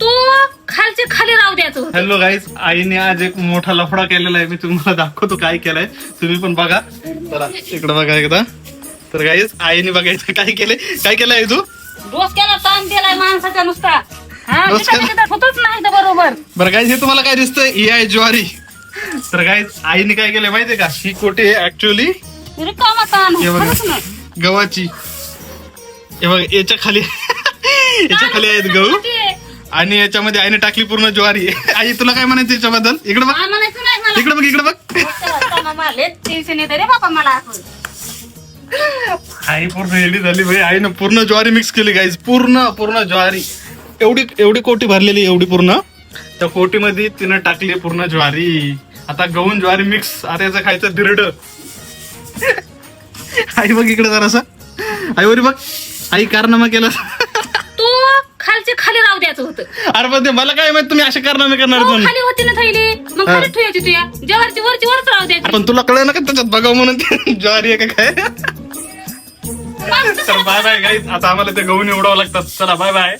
तू खालचे खाली राहू द्यायचं होतं. हॅलो गाईज, आईने आज एक मोठा लफडा केलेला आहे. मी तुम्हाला दाखवतो काय केलंय, तुम्ही पण बघा. चला इकडे बघा एकदा. तर गाईज आईने बघायचं काय केलंय तू. डोसक्याला ताण दिलाय माणसाच्या नुसता. डोसक्याला? होतच नाही तर बरोबर. बरं गाईज, हे तुम्हाला काय दिसतंय, ही आहे ज्वारी. तर गाईज आईने काय केलंय माहितीये का, ही कोटी ऍक्च्युअली रिकामा ताण खरंच ना. गव्हाची. हे बघ याच्या खाली आहेत गहू आणि याच्यामध्ये आईने टाकली पूर्ण ज्वारी. आई तुला काय म्हणायचं याच्याबद्दल? इकडे बघ, म्हणायचं नाही मला. इकडे बघ. टेन्शन येते रे बाबा मला. आई पूर्ण रेडी झाली भाई. आईनं पूर्ण ज्वारी मिक्स केली गाईज, पूर्ण ज्वारी. एवढी कोटी भरलेली, एवढी पूर्ण. त्या कोटीमध्ये तिनं टाकली पूर्ण ज्वारी. आता गहून ज्वारी मिक्स. आता याचं खायचं दिरड. आई बघ इकडे जरासा. आई वरी बघ, आई कारनामा केला. तू खालचे खाली राहू द्यायचं होतं. अरे पण ते मला काय माहित तुम्ही असे कारनामे करणार तू पण. खाली होती ना थैली, मग खाली ठेवायची तुया. जेवरची वरची वरच राहू द्यायची. पण तुला कळलं ना का त्याच्यात बघावं म्हणून ते ज्वारी आहे का काय. तर बाय बाय गाईज, आता आम्हाला ते गहू निवडावं लागतात. चला बाय बाय.